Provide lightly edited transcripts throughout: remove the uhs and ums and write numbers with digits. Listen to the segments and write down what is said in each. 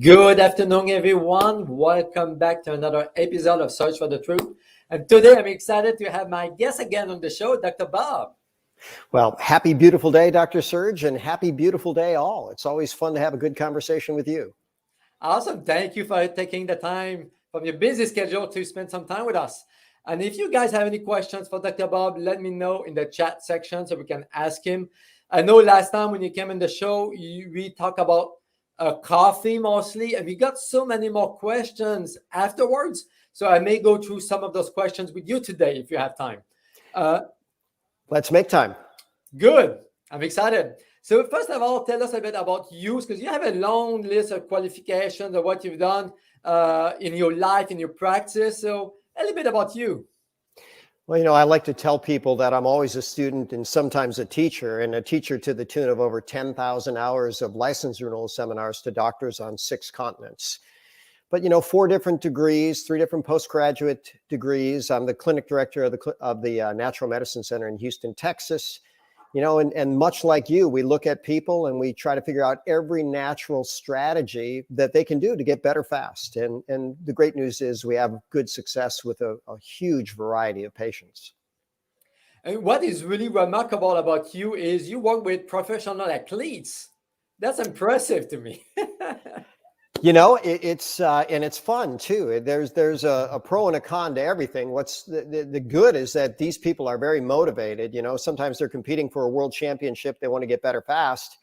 Good afternoon, everyone. Welcome back to another episode of Search for the Truth. And today I'm excited to have my guest again on the show, Dr. Bob. Well, happy, beautiful day, Dr. Serge, and happy, beautiful day all. It's always fun to have a good conversation with you. Awesome. Thank you for taking the time from your busy schedule to spend some time with us. And if you guys have any questions for Dr. Bob, let me know in the chat section so we can ask him. I know last time when you came in the show, we talked about coffee mostly, and we got so many more questions afterwards. So I may go through some of those questions with you today if you have time. Let's make time. Good. I'm excited. So first of all, tell us a bit about you, because you have a long list of qualifications of what you've done in your life, in your practice. So a little bit about you. Well, I like to tell people that I'm always a student and sometimes a teacher, and a teacher to the tune of over 10,000 hours of license renewal seminars to doctors on 6 continents. But, 4 different degrees, 3 different postgraduate degrees. I'm the clinic director of the Natural Medicine Center in Houston, Texas. And much like you, we look at people and we try to figure out every natural strategy that they can do to get better fast. And the great news is we have good success with a huge variety of patients. And what is really remarkable about you is you work with professional athletes. That's impressive to me. It's fun too. There's a pro and a con to everything. What's the good is that these people are very motivated. Sometimes they're competing for a world championship. They want to get better fast.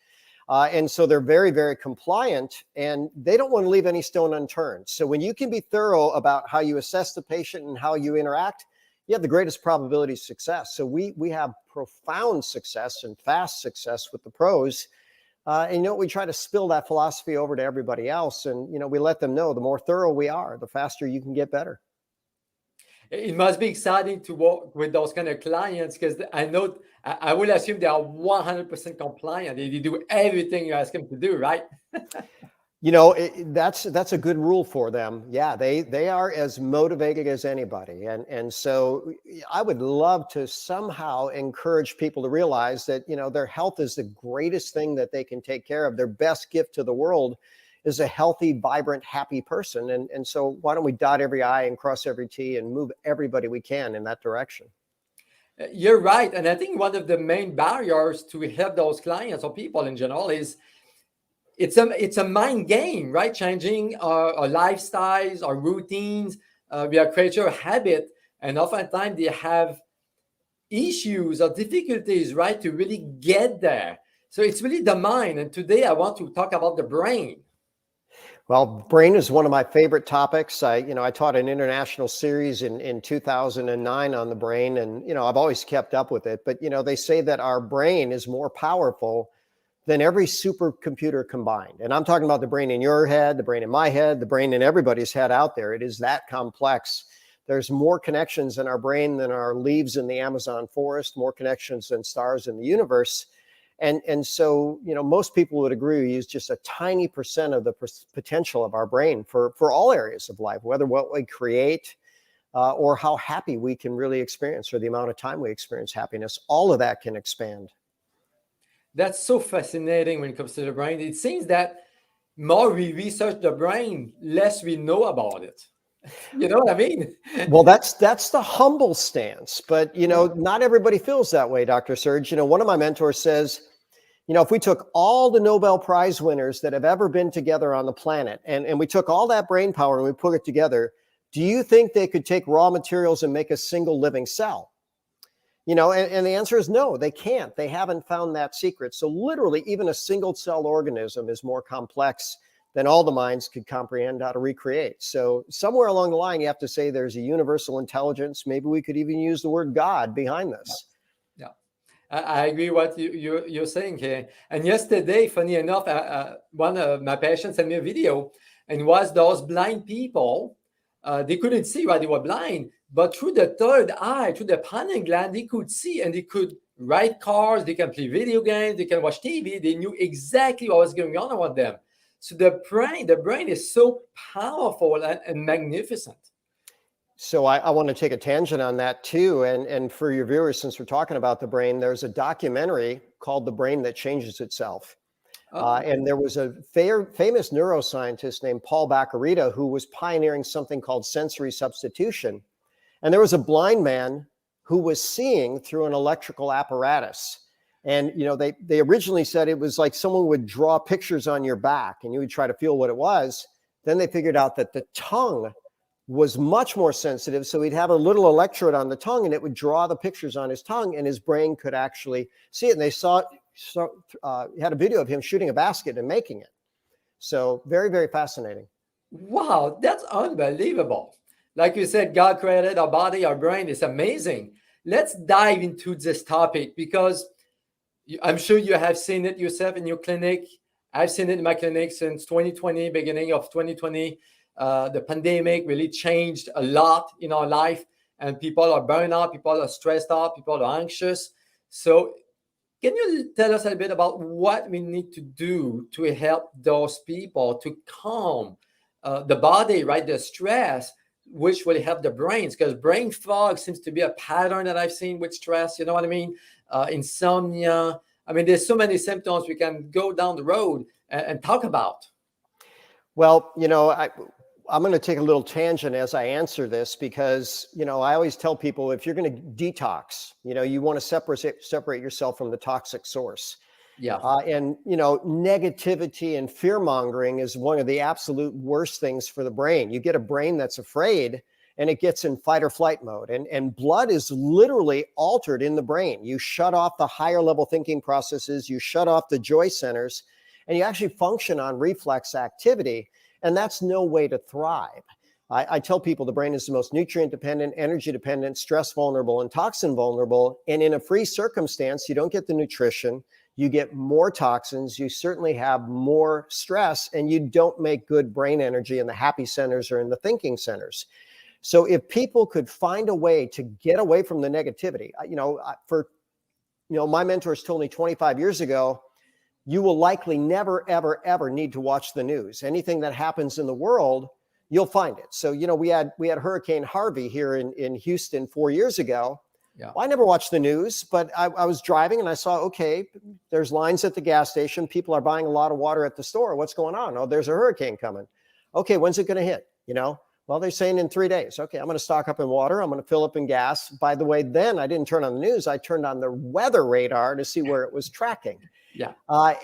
And so they're very, very compliant, and they don't want to leave any stone unturned. So when you can be thorough about how you assess the patient and how you interact, you have the greatest probability of success. So we have profound success and fast success with the pros. And we try to spill that philosophy over to everybody else. And, we let them know the more thorough we are, the faster you can get better. It must be exciting to work with those kind of clients, because I know, I will assume they are 100% compliant. They do everything you ask them to do, right? That's a good rule for them. Yeah, they are as motivated as anybody. And so I would love to somehow encourage people to realize that, their health is the greatest thing that they can take care of. Their best gift to the world is a healthy, vibrant, happy person. And so why don't we dot every I and cross every T and move everybody we can in that direction? You're right. And I think one of the main barriers to help those clients or people in general is it's a mind game, right? Changing our lifestyles, our routines. We are creature of habit, and oftentimes they have issues or difficulties, right, to really get there. So it's really the mind. And today I want to talk about the brain. Well, brain is one of my favorite topics. I taught an international series in 2009 on the brain, and, I've always kept up with it. But, they say that our brain is more powerful than every supercomputer combined. And I'm talking about the brain in your head, the brain in my head, the brain in everybody's head out there. It is that complex. There's more connections in our brain than our leaves in the Amazon forest, more connections than stars in the universe. And so, most people would agree we use just a tiny percent of the potential of our brain for all areas of life, whether what we create or how happy we can really experience, or the amount of time we experience happiness. All of that can expand. That's so fascinating when it comes to the brain. It seems that more we research the brain, less we know about it. You know what I mean? Well, that's the humble stance, but not everybody feels that way, Dr. Serge. One of my mentors says, if we took all the Nobel Prize winners that have ever been together on the planet, and we took all that brain power and we put it together, do you think they could take raw materials and make a single living cell? And the answer is no, they can't. They haven't found that secret. So literally, even a single cell organism is more complex than all the minds could comprehend how to recreate. So somewhere along the line, you have to say there's a universal intelligence. Maybe we could even use the word God behind this. Yeah, I agree what you're saying here. And yesterday, funny enough, one of my patients sent me a video, and it was those blind people. They couldn't see why they were blind, but through the third eye, through the pineal gland, they could see, and they could ride cars, they can play video games, they can watch TV. They knew exactly what was going on around them. So the brain is so powerful and magnificent. So I want to take a tangent on that too. And for your viewers, since we're talking about the brain, there's a documentary called The Brain That Changes Itself. Oh, And there was a famous neuroscientist named Paul Baccarita who was pioneering something called sensory substitution. And there was a blind man who was seeing through an electrical apparatus. And they originally said it was like someone would draw pictures on your back and you would try to feel what it was. Then they figured out that the tongue was much more sensitive. So he'd have a little electrode on the tongue and it would draw the pictures on his tongue and his brain could actually see it. And they had a video of him shooting a basket and making it. So very, very fascinating. wow, that's unbelievable. Like you said, God created our body, our brain. It's amazing. Let's dive into this topic because I'm sure you have seen it yourself in your clinic. I've seen it in my clinic since 2020, beginning of 2020. The pandemic really changed a lot in our life, and people are burned out, people are stressed out, people are anxious. So can you tell us a bit about what we need to do to help those people to calm the body, right? The stress, which will help the brains, because brain fog seems to be a pattern that I've seen with stress. You know what I mean? Insomnia. I mean, there's so many symptoms we can go down the road and talk about. Well, I'm going to take a little tangent as I answer this because, I always tell people if you're going to detox, you want to separate yourself from the toxic source. Yeah. And negativity and fear mongering is one of the absolute worst things for the brain. You get a brain that's afraid and it gets in fight or flight mode. And blood is literally altered in the brain. You shut off the higher level thinking processes, you shut off the joy centers, and you actually function on reflex activity. And that's no way to thrive. I tell people the brain is the most nutrient dependent, energy dependent, stress vulnerable, and toxin vulnerable. And in a free circumstance, you don't get the nutrition, you get more toxins, you certainly have more stress, and you don't make good brain energy in the happy centers or in the thinking centers. So if people could find a way to get away from the negativity, my mentors told me 25 years ago, you will likely never, ever, ever need to watch the news. Anything that happens in the world, you'll find it. So, we had Hurricane Harvey here in Houston 4 years ago. Yeah. Well, I never watched the news, but I was driving and I saw, okay, there's lines at the gas station. People are buying a lot of water at the store. What's going on? Oh, there's a hurricane coming. Okay, when's it going to hit? Well, they're saying in 3 days. Okay, I'm going to stock up in water. I'm going to fill up in gas. By the way, then I didn't turn on the news. I turned on the weather radar to see where it was tracking. Yeah.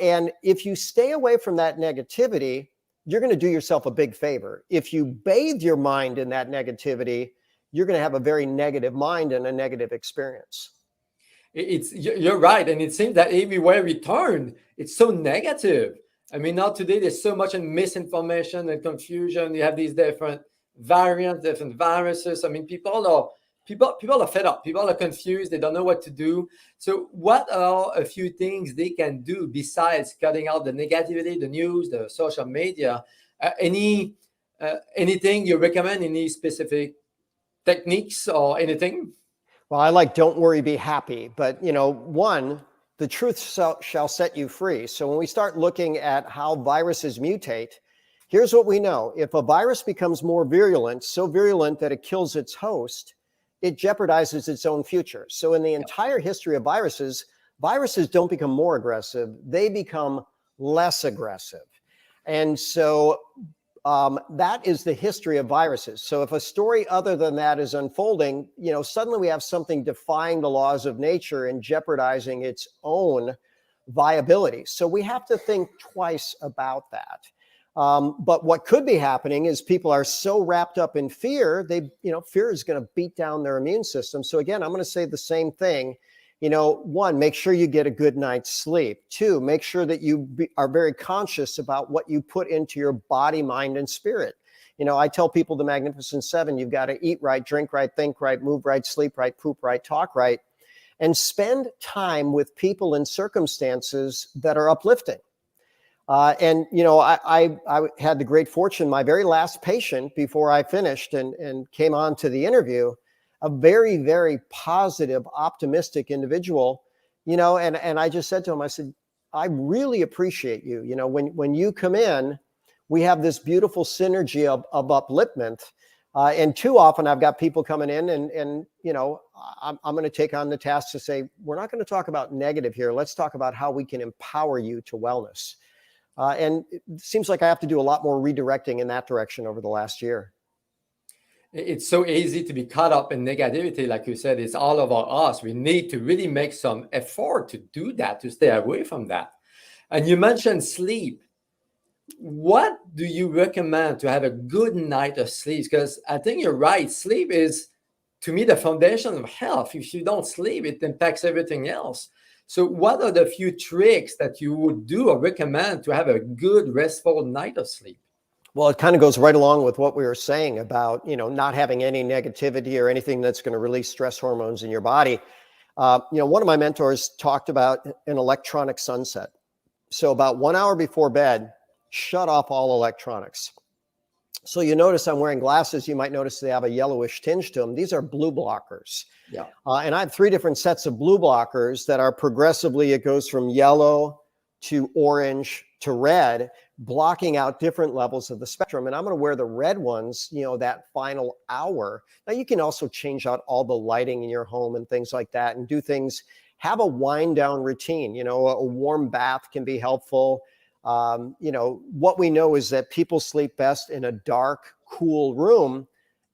And if you stay away from that negativity, you're going to do yourself a big favor. If you bathe your mind in that negativity, you're going to have a very negative mind and a negative experience. You're right. And it seems that everywhere we turn, it's so negative. I mean, now today, there's so much misinformation and confusion. You have these different variants, different viruses. I mean, people are fed up. People are confused. They don't know what to do. So what are a few things they can do besides cutting out the negativity, the news, the social media? Anything you recommend? Any specific techniques or anything? Well, I like don't worry, be happy. But, one, the truth shall set you free. So when we start looking at how viruses mutate, here's what we know. If a virus becomes more virulent, so virulent that it kills its host, it jeopardizes its own future. So in the entire history of viruses don't become more aggressive, they become less aggressive. And so that is the history of viruses. So if a story other than that is unfolding, suddenly we have something defying the laws of nature and jeopardizing its own viability. So we have to think twice about that. But what could be happening is people are so wrapped up in fear, fear is going to beat down their immune system. So again, I'm going to say the same thing. One, make sure you get a good night's sleep. Two, make sure that you are very conscious about what you put into your body, mind, and spirit. I tell people the Magnificent Seven, you've got to eat right, drink right, think right, move right, sleep right, poop right, talk right, and spend time with people and circumstances that are uplifting. I had the great fortune, my very last patient before I finished and came on to the interview, a very, very positive, optimistic individual, and I just said to him, I said, I really appreciate you. When you come in, we have this beautiful synergy of upliftment. And too often I've got people coming in and I'm going to take on the task to say, we're not going to talk about negative here. Let's talk about how we can empower you to wellness. And it seems like I have to do a lot more redirecting in that direction over the last year. It's so easy to be caught up in negativity. Like you said, it's all about us. We need to really make some effort to do that, to stay away from that. And you mentioned sleep. What do you recommend to have a good night of sleep? Because I think you're right. Sleep is, to me, the foundation of health. If you don't sleep, it impacts everything else. So what are the few tricks that you would do or recommend to have a good, restful night of sleep? Well, it kind of goes right along with what we were saying about, not having any negativity or anything that's going to release stress hormones in your body. One of my mentors talked about an electronic sunset. So about 1 hour before bed, shut off all electronics. So you notice I'm wearing glasses. You might notice they have a yellowish tinge to them. These are blue blockers. Yeah. And I have 3 different sets of blue blockers that are progressively, it goes from yellow to orange to red, blocking out different levels of the spectrum. And I'm going to wear the red ones, that final hour. Now you can also change out all the lighting in your home and things like that and do things, have a wind down routine. A warm bath can be helpful. What we know is that people sleep best in a dark, cool room,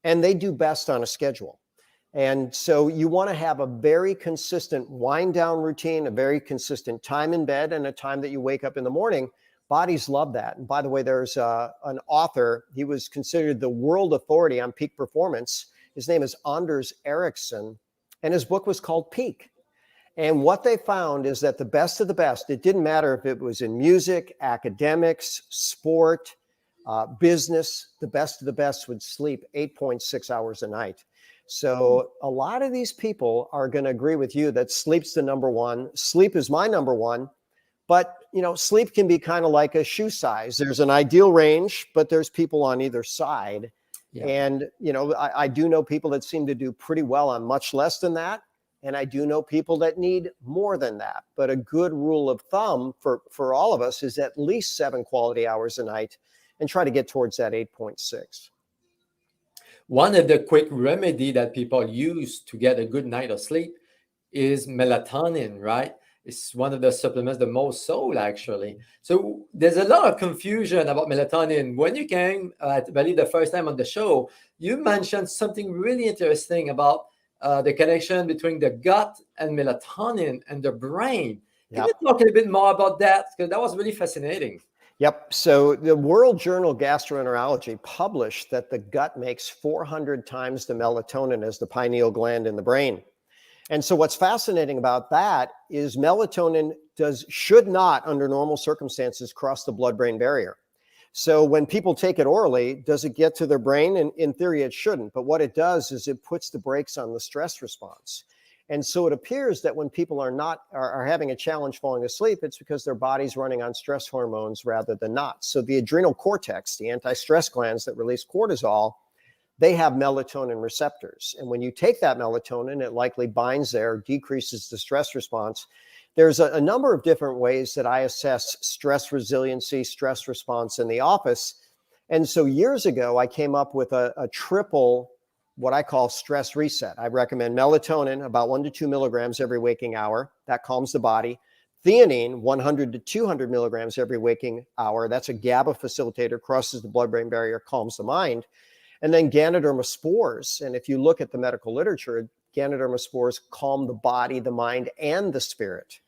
and they do best on a schedule. And so you want to have a very consistent wind down routine, a very consistent time in bed, and a time that you wake up in the morning. Bodies love that. And by the way, there's an author, he was considered the world authority on peak performance. His name is Anders Ericsson, and his book was called Peak. And what they found is that the best of the best, it didn't matter if it was in music, academics, sport, business, the best of the best would sleep 8.6 hours a night. So a lot of these people are going to agree with you that sleep's the number one. Sleep is my number one. But, sleep can be kind of like a shoe size. There's an ideal range, but there's people on either side. Yeah. And, I do know people that seem to do pretty well on much less than that. And I do know people that need more than that. But a good rule of thumb for all of us is at least 7 quality hours a night and try to get towards that 8.6. One of the quick remedy that people use to get a good night of sleep is melatonin, right? It's one of the supplements the most sold, actually. So there's a lot of confusion about melatonin. When you came, I believe the first time on the show, you mentioned something really interesting about the connection between the gut and melatonin and the brain. Can you talk a little bit more about that? Because that was really fascinating. Yep. So the World Journal Gastroenterology published that the gut makes 400 times the melatonin as the pineal gland in the brain. And so what's fascinating about that is melatonin should not, under normal circumstances, cross the blood-brain barrier. So when people take it orally, does it get to their brain? And in theory, it shouldn't. But what it does is it puts the brakes on the stress response. And so it appears that when people are having a challenge falling asleep, it's because their body's running on stress hormones rather than not. So the adrenal cortex, the anti-stress glands that release cortisol, they have melatonin receptors. And when you take that melatonin, it likely binds there, decreases the stress response. There's a number of different ways that I assess stress resiliency, stress response in the office. And so years ago, I came up with a triple, what I call stress reset. I recommend melatonin, about 1 to 2 milligrams every waking hour. That calms the body. Theanine, 100 to 200 milligrams every waking hour. That's a GABA facilitator, crosses the blood-brain barrier, calms the mind. And then Ganoderma spores. And if you look at the medical literature, Ganoderma spores calm the body, the mind, and the spirit.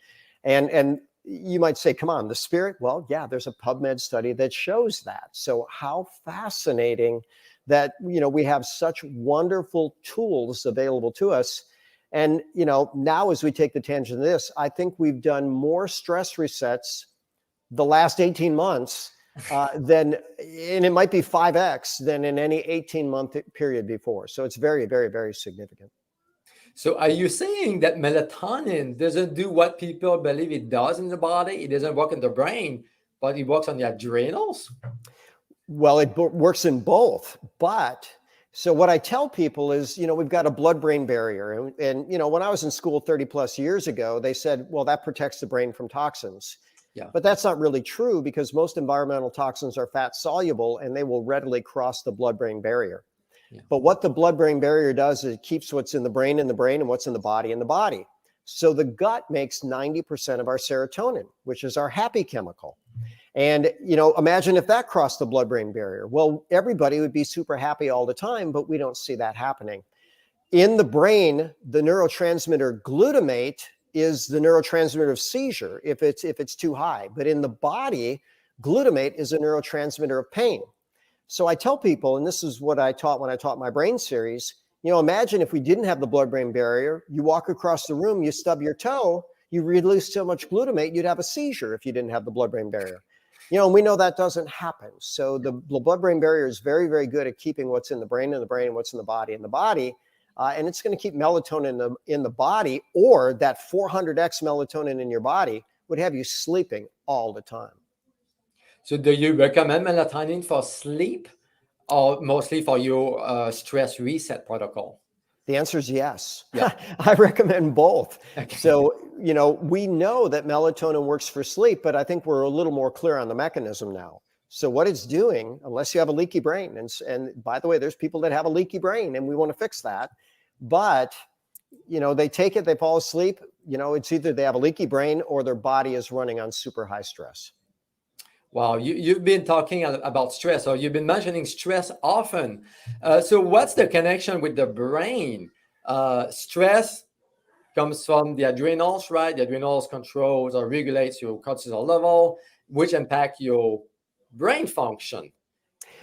And you might say, come on, the spirit? Well, yeah, there's a PubMed study that shows that. So how fascinating that, we have such wonderful tools available to us. And, now as we take the tangent of this, I think we've done more stress resets the last 18 months and it might be 5x than in any 18-month period before. So it's very, very, very significant. So are you saying that melatonin doesn't do what people believe it does in the body? It doesn't work in the brain, but it works on the adrenals? Well, it works in both. But so what I tell people is, we've got a blood-brain barrier. And when I was in school 30 plus years ago, they said, well, that protects the brain from toxins. Yeah. But that's not really true because most environmental toxins are fat soluble and they will readily cross the blood-brain barrier. Yeah. But what the blood-brain barrier does is it keeps what's in the brain and what's in the body. So the gut makes 90% of our serotonin, which is our happy chemical. And, you know, imagine if that crossed the blood-brain barrier. Well, everybody would be super happy all the time, but we don't see that happening. In the brain, the neurotransmitter glutamate is the neurotransmitter of seizure if it's too high. But in the body, glutamate is a neurotransmitter of pain. So I tell people, and this is what I taught when I taught my brain series, you know, imagine if we didn't have the blood-brain barrier, you walk across the room, you stub your toe, you release so much glutamate, you'd have a seizure if you didn't have the blood-brain barrier. You know, and we know that doesn't happen. So the blood-brain barrier is very, very good at keeping what's in the brain, and what's in the body. And it's going to keep melatonin in the body, or that 400x melatonin in your body would have you sleeping all the time. So do you recommend melatonin for sleep or mostly for your stress reset protocol? The answer is yes. Yeah. I recommend both. Okay. So, you know, we know that melatonin works for sleep, but I think we're a little more clear on the mechanism now. So what it's doing, unless you have a leaky brain, and by the way, there's people that have a leaky brain and we want to fix that, but, you know, they take it, they fall asleep, you know, it's either they have a leaky brain or their body is running on super high stress. Wow, you've been talking about stress, or you've been mentioning stress often. So what's the connection with the brain? Stress comes from the adrenals, right? The adrenals controls or regulates your cortisol level, which impact your brain function.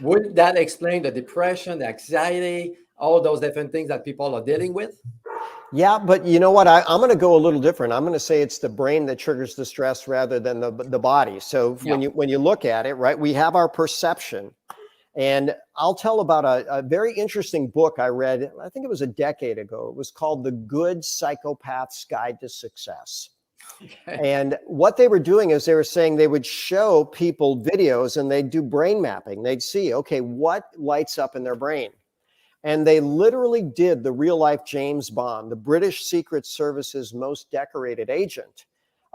Would that explain the depression, the anxiety, all those different things that people are dealing with? Yeah, but you know what? I'm going to go a little different. I'm going to say it's the brain that triggers the stress rather than the body. So when you look at it, right, we have our perception. And I'll tell about a very interesting book I read, I think it was a decade ago. It was called The Good Psychopath's Guide to Success. Okay. And what they were doing is they were saying they would show people videos and they'd do brain mapping. They'd see, okay, what lights up in their brain? And they literally did the real life James Bond, the British Secret Service's most decorated agent.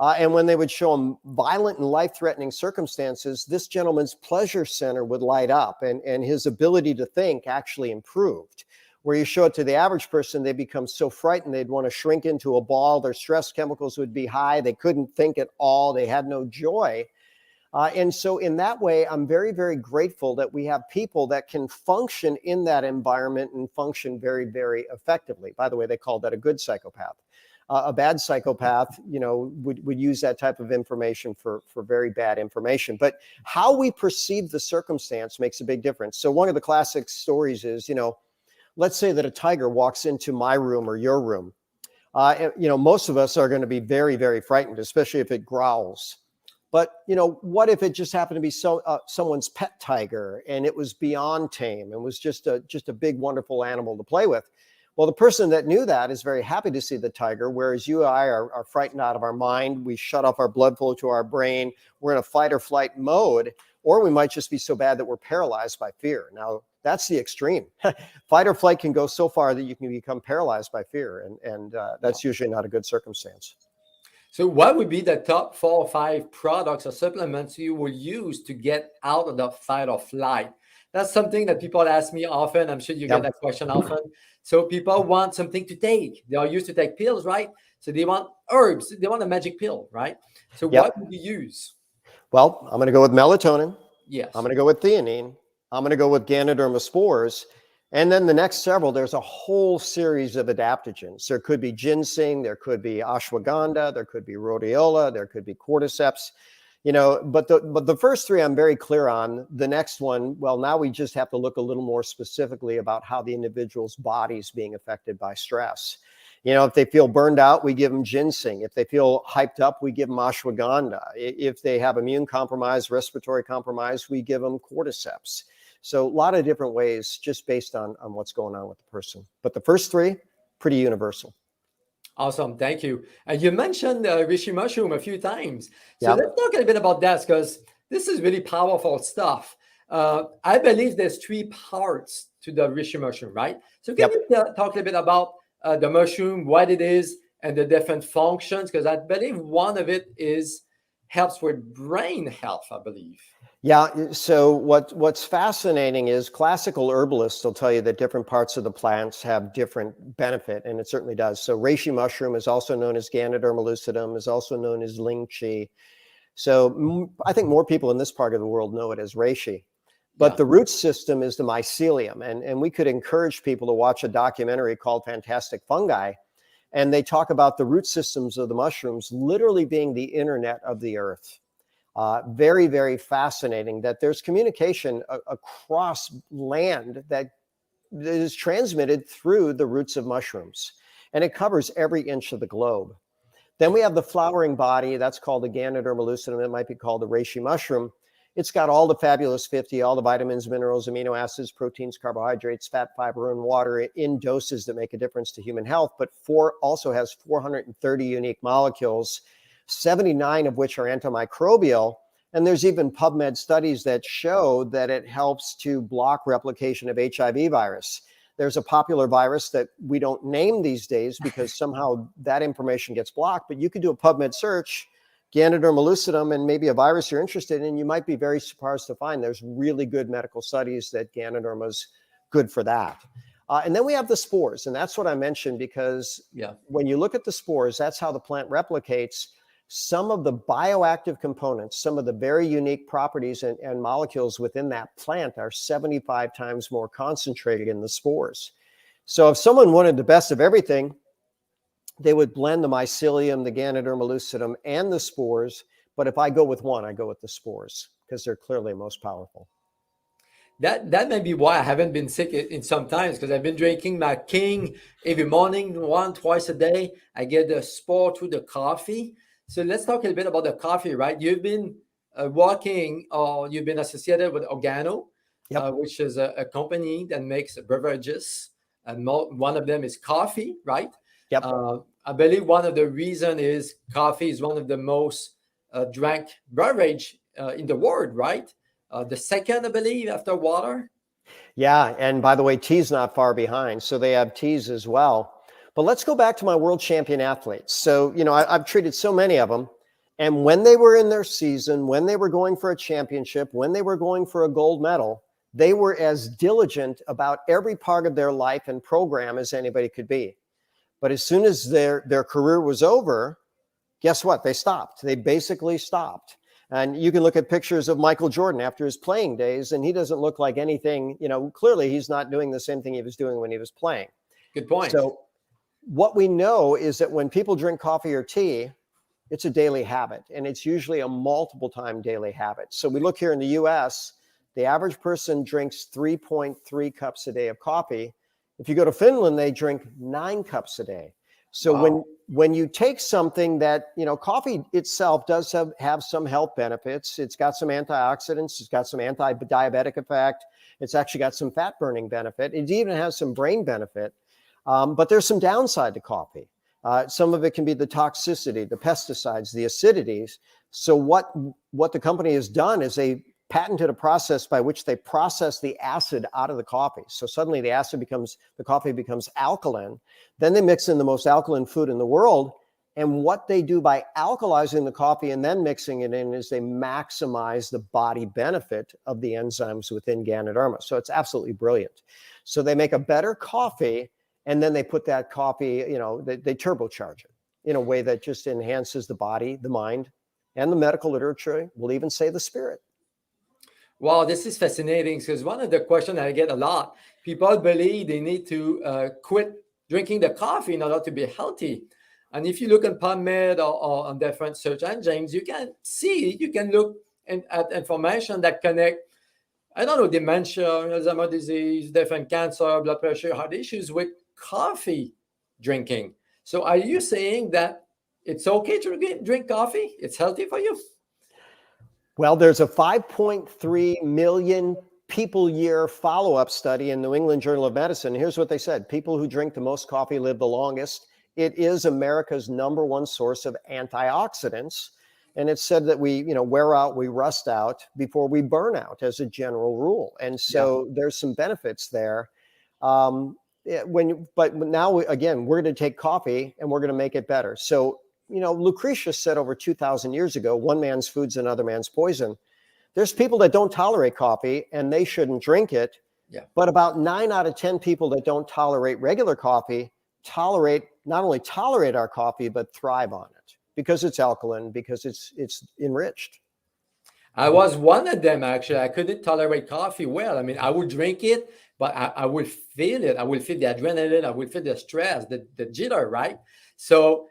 And when they would show him violent and life-threatening circumstances, this gentleman's pleasure center would light up and his ability to think actually improved. Where you show it to the average person, they become so frightened they'd want to shrink into a ball. Their stress chemicals would be high. They couldn't think at all. They had no joy. And so in that way, I'm very, very grateful that we have people that can function in that environment and function very, very effectively. By the way, they call that a good psychopath. A bad psychopath, you know, would use that type of information for very bad information. But how we perceive the circumstance makes a big difference. So one of the classic stories is, you know, let's say that a tiger walks into my room or your room. You know, most of us are going to be very, very frightened, especially if it growls. But, you know, what if it just happened to be someone's pet tiger and it was beyond tame and was just a big, wonderful animal to play with? Well, the person that knew that is very happy to see the tiger, whereas you and I are frightened out of our mind. We shut off our blood flow to our brain. We're in a fight or flight mode, or we might just be so bad that we're paralyzed by fear. Now, that's the extreme. Fight or flight can go so far that you can become paralyzed by fear, and that's usually not a good circumstance. So what would be the top 4 or 5 products or supplements you will use to get out of the fight or flight? That's something that people ask me often. I'm sure you get that question often. So people want something to take. They are used to take pills, right? So they want herbs. They want a magic pill, right? So what would you use? Well, I'm going to go with melatonin. Yes. I'm going to go with theanine. I'm going to go with Ganoderma spores. And then the next several, there's a whole series of adaptogens. There could be ginseng, there could be ashwagandha, there could be rhodiola, there could be cordyceps, you know, but the first 3 I'm very clear on. The next one, well, now we just have to look a little more specifically about how the individual's body is being affected by stress. You know, if they feel burned out, we give them ginseng. If they feel hyped up, we give them ashwagandha. If they have immune compromise, respiratory compromise, we give them cordyceps. So a lot of different ways just based on what's going on with the person. But the first 3, pretty universal. Awesome. Thank you. And you mentioned reishi mushroom a few times. So let's talk a bit about that, because this is really powerful stuff. I believe there's 3 parts to the reishi mushroom, right? So can you talk a little bit about the mushroom, what it is, and the different functions? Because I believe one of it helps with brain health, I believe. Yeah, so what's fascinating is classical herbalists will tell you that different parts of the plants have different benefit, and it certainly does. So reishi mushroom is also known as Ganoderma lucidum, is also known as ling chi. So I think more people in this part of the world know it as reishi. But Yeah. the root system is the mycelium. And we could encourage people to watch a documentary called Fantastic Fungi. And they talk about the root systems of the mushrooms literally being the internet of the earth. Very, very fascinating that there's communication across land that is transmitted through the roots of mushrooms. And it covers every inch of the globe. Then we have the flowering body. That's called the Ganoderma lucidum. It might be called the reishi mushroom. It's got all the fabulous 50, all the vitamins, minerals, amino acids, proteins, carbohydrates, fat, fiber, and water in doses that make a difference to human health. But also has 430 unique molecules, 79 of which are antimicrobial. And there's even PubMed studies that show that it helps to block replication of HIV virus. There's a popular virus that we don't name these days because somehow that information gets blocked, but you could do a PubMed search, Ganoderma lucidum, and maybe a virus you're interested in. You might be very surprised to find there's really good medical studies that Ganoderma is good for that. And then we have the spores, and that's what I mentioned because when you look at the spores, that's how the plant replicates. Some of the bioactive components, some of the very unique properties and molecules within that plant are 75 times more concentrated in the spores. So if someone wanted the best of everything, they would blend the mycelium, the Ganoderma lucidum, and the spores. But if I go with one, I go with the spores because they're clearly most powerful. That may be why I haven't been sick in some times, because I've been drinking my King every morning, twice a day. I get the spore through the coffee. So let's talk a little bit about the coffee, right? You've been working, or you've been associated with Organo, which is a company that makes beverages. And one of them is coffee, right? Yep. I believe one of the reasons is coffee is one of the most drank beverage in the world, right? The second, I believe, after water. Yeah, and by the way, tea's not far behind. So they have teas as well. But let's go back to my world champion athletes. So, I've treated so many of them. And when they were in their season, when they were going for a championship, when they were going for a gold medal, they were as diligent about every part of their life and program as anybody could be. But as soon as their career was over, guess what? They stopped. They basically stopped. And you can look at pictures of Michael Jordan after his playing days, and he doesn't look like anything, clearly he's not doing the same thing he was doing when he was playing. Good point. So what we know is that when people drink coffee or tea, it's a daily habit, and it's usually a multiple time daily habit. So we look here in the US, the average person drinks 3.3 cups a day of coffee. If you go to Finland, they drink 9 cups a day. So when you take something that, coffee itself does have some health benefits. It's got some antioxidants. It's got some anti-diabetic effect. It's actually got some fat burning benefit. It even has some brain benefit. But there's some downside to coffee. Some of it can be the toxicity, the pesticides, the acidities. So what the company has done is they patented a process by which they process the acid out of the coffee. So suddenly the coffee becomes alkaline. Then they mix in the most alkaline food in the world. And what they do by alkalizing the coffee and then mixing it in is they maximize the body benefit of the enzymes within Ganoderma. So it's absolutely brilliant. So they make a better coffee, and then they put that coffee, they turbocharge it in a way that just enhances the body, the mind, and the medical literature will even say the spirit. Wow, this is fascinating, because one of the questions I get a lot, people believe they need to quit drinking the coffee in order to be healthy. And if you look on PubMed or on different search engines, you can look at information that connect, dementia, Alzheimer's disease, different cancer, blood pressure, heart issues with coffee drinking. So are you saying that it's okay to drink coffee? It's healthy for you? Well, there's a 5.3 million people year follow-up study in New England Journal of Medicine. Here's what they said. People who drink the most coffee live the longest. It is America's #1 source of antioxidants. And it's said that we, wear out, we rust out before we burn out as a general rule. And so there's some benefits there. But now, again, we're going to take coffee and we're going to make it better. So Lucretius said over 2,000 years ago, one man's food's another man's poison. There's people that don't tolerate coffee and they shouldn't drink it. Yeah. But about 9 out of 10 people that don't tolerate regular coffee not only tolerate our coffee, but thrive on it. because it's alkaline, because it's enriched. I was one of them, actually. I couldn't tolerate coffee well. I mean, I would drink it, but I would feel it. I would feel the adrenaline. I would feel the stress, the jitter, right? So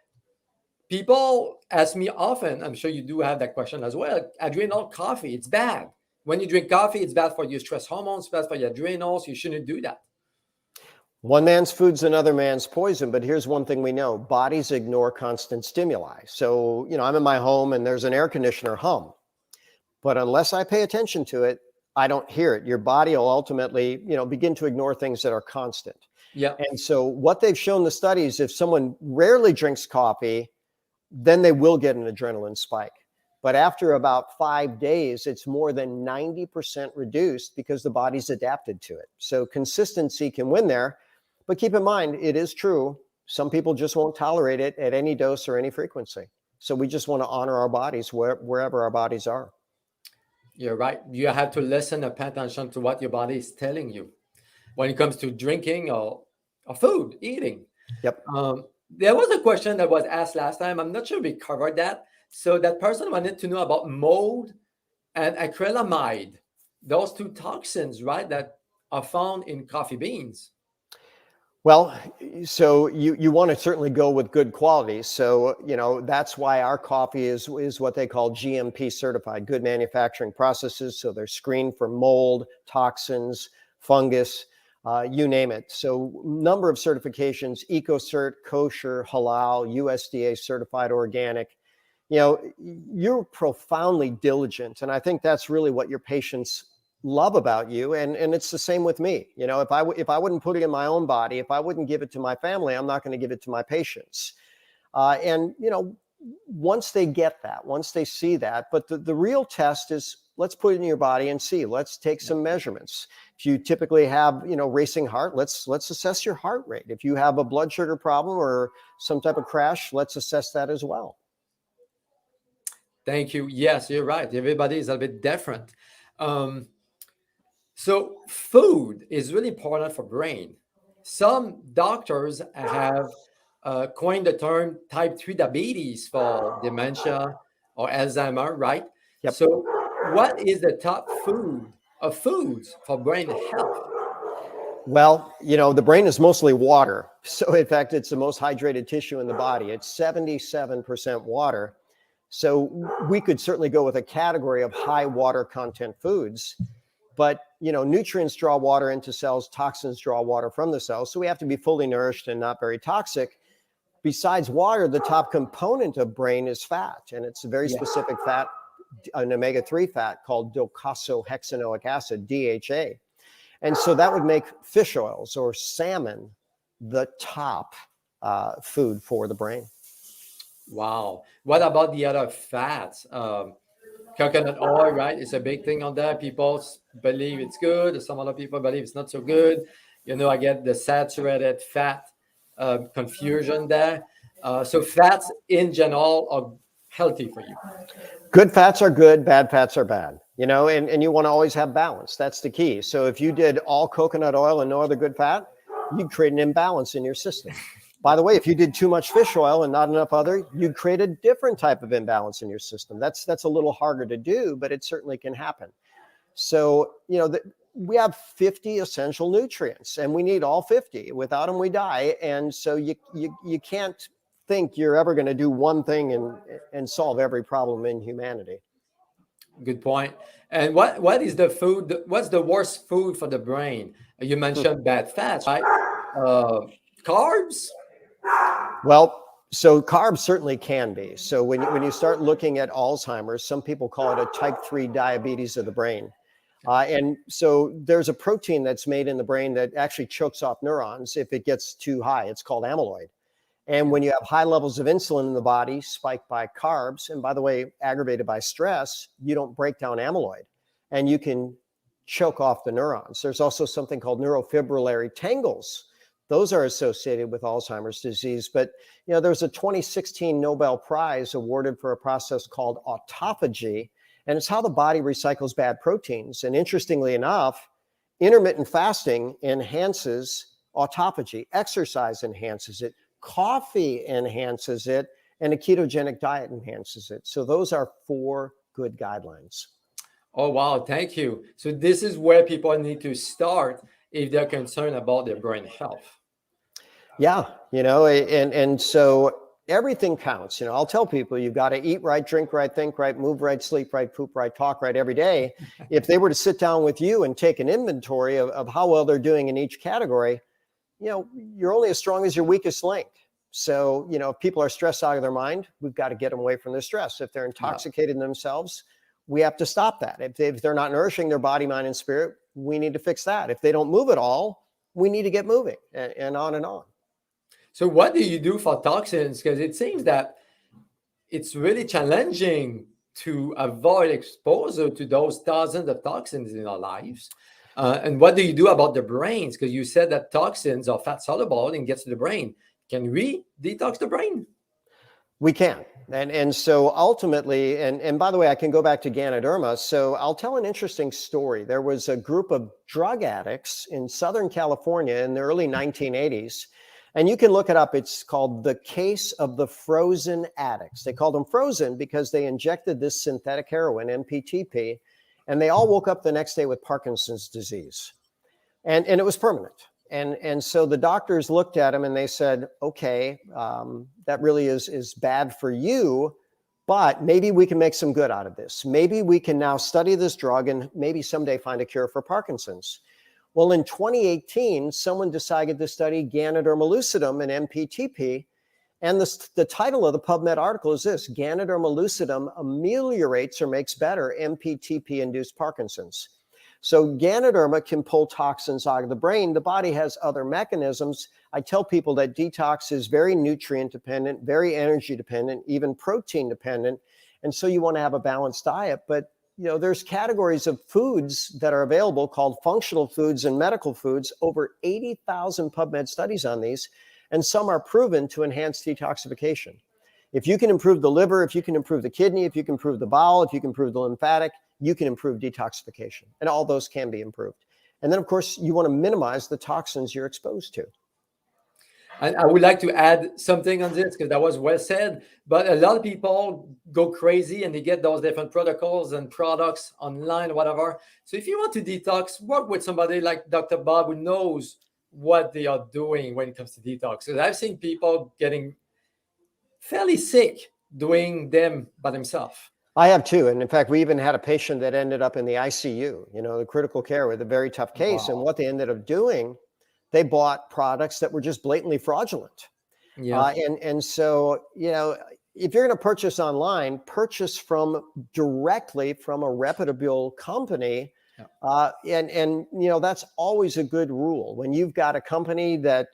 people ask me often, I'm sure you do have that question as well, adrenal coffee, it's bad. When you drink coffee, it's bad for your stress hormones, bad for your adrenals. You shouldn't do that. One man's food's another man's poison, but here's one thing we know: bodies ignore constant stimuli. So, I'm in my home and there's an air conditioner hum, but unless I pay attention to it, I don't hear it. Your body will ultimately, begin to ignore things that are constant. Yeah. And so what they've shown the studies, if someone rarely drinks coffee, then they will get an adrenaline spike. But after about 5 days, it's more than 90% reduced because the body's adapted to it. So consistency can win there. But keep in mind, it is true, some people just won't tolerate it at any dose or any frequency. So we just want to honor our bodies wherever our bodies are. You're right. You have to listen and pay attention to what your body is telling you when it comes to drinking or food, eating. Yep. There was a question that was asked last time. I'm not sure we covered that. So that person wanted to know about mold and acrylamide, those two toxins, right, that are found in coffee beans. Well, so you want to certainly go with good quality. So, that's why our coffee is what they call GMP certified, good manufacturing processes. So they're screened for mold, toxins, fungus, you name it. So number of certifications: EcoCert, kosher, halal, USDA certified organic. You're profoundly diligent. And I think that's really what your patients love about you. And it's the same with me. If I wouldn't put it in my own body, if I wouldn't give it to my family, I'm not going to give it to my patients. Once they get that, once they see that, but the real test is, let's put it in your body and see. Let's take some measurements. If you typically have, racing heart, let's assess your heart rate. If you have a blood sugar problem or some type of crash, let's assess that as well. Thank you. Yes, you're right. Everybody is a bit different. So food is really important for brain. Some doctors have coined the term type 3 diabetes for dementia or Alzheimer, right? Yep. So what is the top foods for brain health? Well, the brain is mostly water. So in fact, it's the most hydrated tissue in the body. It's 77% water. So we could certainly go with a category of high water content foods. But, nutrients draw water into cells, toxins draw water from the cells. So we have to be fully nourished and not very toxic. Besides water, the top component of brain is fat. And it's a very specific fat, an omega-3 fat called docosahexaenoic acid, DHA. And so that would make fish oils or salmon the top food for the brain. Wow. What about the other fats? Coconut oil, right? It's a big thing on there. People believe it's good. Some other people believe it's not so good. I get the saturated fat confusion there. So fats in general are healthy for you. Good fats are good, bad fats are bad. And you want to always have balance. That's the key. So if you did all coconut oil and no other good fat, you'd create an imbalance in your system. By the way, if you did too much fish oil and not enough other, you'd create a different type of imbalance in your system. That's a little harder to do, but it certainly can happen. So, we have 50 essential nutrients and we need all 50. Without them, we die. And so you can't think you're ever going to do one thing and solve every problem in humanity. Good point. And what is the food? What's the worst food for the brain? You mentioned bad fats, right? Carbs? Well, so carbs certainly can be. So when you start looking at Alzheimer's, some people call it a type 3 diabetes of the brain. And so there's a protein that's made in the brain that actually chokes off neurons if it gets too high. It's called amyloid. And when you have high levels of insulin in the body spiked by carbs, and by the way, aggravated by stress, you don't break down amyloid and you can choke off the neurons. There's also something called neurofibrillary tangles. Those are associated with Alzheimer's disease. But, there's a 2016 Nobel Prize awarded for a process called autophagy, and it's how the body recycles bad proteins. And interestingly enough, intermittent fasting enhances autophagy. Exercise enhances it. Coffee enhances it. and a ketogenic diet enhances it. So those are 4 good guidelines. Oh, wow. Thank you. So this is where people need to start if they're concerned about their brain health. Yeah, and so everything counts. I'll tell people you've got to eat right, drink right, think right, move right, sleep right, poop right, talk right every day. If they were to sit down with you and take an inventory of how well they're doing in each category, you're only as strong as your weakest link. So, if people are stressed out of their mind, we've got to get them away from their stress. If they're intoxicated themselves, we have to stop that. If they're not nourishing their body, mind, and spirit, we need to fix that. If they don't move at all, we need to get moving, and on and on. So what do you do for toxins? Because it seems that it's really challenging to avoid exposure to those thousands of toxins in our lives. And what do you do about the brains? Because you said that toxins are fat soluble and gets to the brain. Can we detox the brain? We can. And so ultimately, and by the way, I can go back to Ganoderma. So I'll tell an interesting story. There was a group of drug addicts in Southern California in the early 1980s. And you can look it up. It's called The Case of the Frozen Addicts. They called them frozen because they injected this synthetic heroin, MPTP, and they all woke up the next day with Parkinson's disease. And it was permanent. And so the doctors looked at him and they said, okay, that really is bad for you, but maybe we can make some good out of this. Maybe we can now study this drug and maybe someday find a cure for Parkinson's. Well, in 2018, someone decided to study Ganoderma lucidum and MPTP. And the title of the PubMed article is this: Ganoderma lucidum ameliorates or makes better MPTP-induced Parkinson's. So Ganoderma can pull toxins out of the brain. The body has other mechanisms. I tell people that detox is very nutrient dependent, very energy dependent, even protein dependent. And so you want to have a balanced diet. But there's categories of foods that are available called functional foods and medical foods, over 80,000 PubMed studies on these, and some are proven to enhance detoxification. If you can improve the liver, if you can improve the kidney, if you can improve the bowel, if you can improve the lymphatic, you can improve detoxification, and all those can be improved. And then, of course, you want to minimize the toxins you're exposed to. And I would like to add something on this because that was well said, but a lot of people go crazy and they get those different protocols and products online, whatever. So if you want to detox, work with somebody like Dr. Bob who knows what they are doing when it comes to detox. Because I've seen people getting fairly sick doing them by themselves. I have too. And in fact, we even had a patient that ended up in the ICU, the critical care with a very tough case. Wow. And what they ended up doing, they bought products that were just blatantly fraudulent. Yeah. And so, if you're going to purchase online, purchase directly from a reputable company. Yeah. And that's always a good rule. When you've got a company that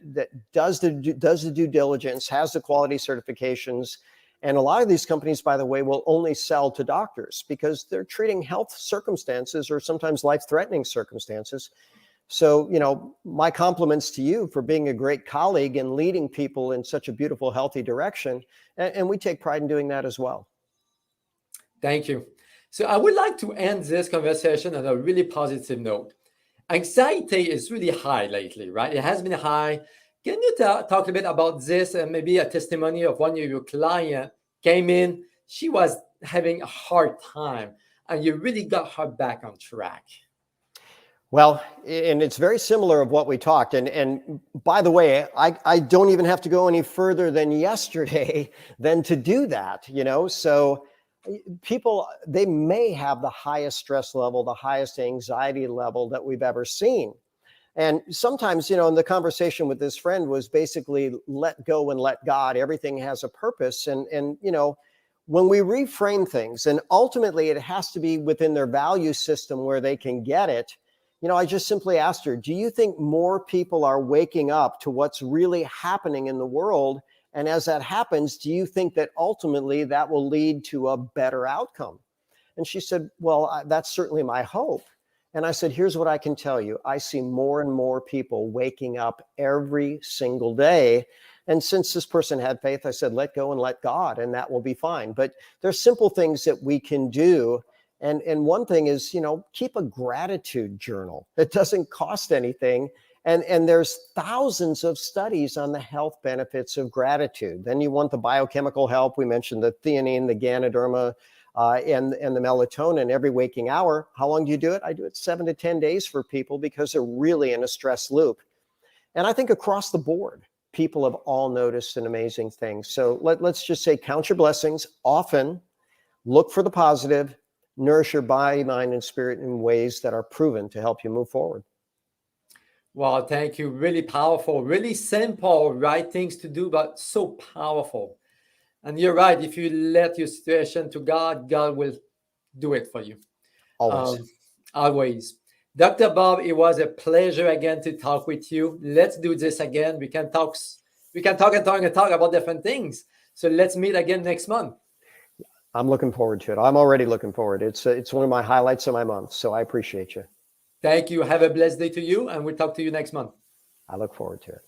does the due diligence, has the quality certifications, and a lot of these companies, by the way, will only sell to doctors because they're treating health circumstances or sometimes life-threatening circumstances. So, my compliments to you for being a great colleague and leading people in such a beautiful, healthy direction. And we take pride in doing that as well. Thank you. So I would like to end this conversation on a really positive note. Anxiety is really high lately, right? It has been high. Can you talk a bit about this and maybe a testimony of one of your clients came in, she was having a hard time and you really got her back on track? Well, and it's very similar of what we talked. And by the way, I don't even have to go any further than yesterday than to do that, So people, they may have the highest stress level, the highest anxiety level that we've ever seen. And sometimes, in the conversation with this friend was basically let go and let God. Everything has a purpose. And when we reframe things, and ultimately it has to be within their value system where they can get it. I just simply asked her, do you think more people are waking up to what's really happening in the world? And as that happens, do you think that ultimately that will lead to a better outcome? And she said, well, that's certainly my hope. And I said, here's what I can tell you. I see more and more people waking up every single day. And since this person had faith, I said, let go and let God, and that will be fine. But there's simple things that we can do. And one thing is, keep a gratitude journal. It doesn't cost anything. And there's thousands of studies on the health benefits of gratitude. Then you want the biochemical help. We mentioned the theanine, the Ganoderma, and the melatonin every waking hour. How long do you do it? I do it 7 to 10 days for people because they're really in a stress loop. And I think across the board, people have all noticed an amazing thing. So let's just say count your blessings often, look for the positive, nourish your body, mind, and spirit in ways that are proven to help you move forward. Well, thank you. Really powerful, really simple, right things to do, but so powerful. And you're right. If you let your situation to God, God will do it for you. Always. Always. Dr. Bob, it was a pleasure again to talk with you. Let's do this again. We can talk about different things. So let's meet again next month. I'm looking forward to it. I'm already looking forward. It's one of my highlights of my month. So I appreciate you. Thank you. Have a blessed day to you, and we'll talk to you next month. I look forward to it.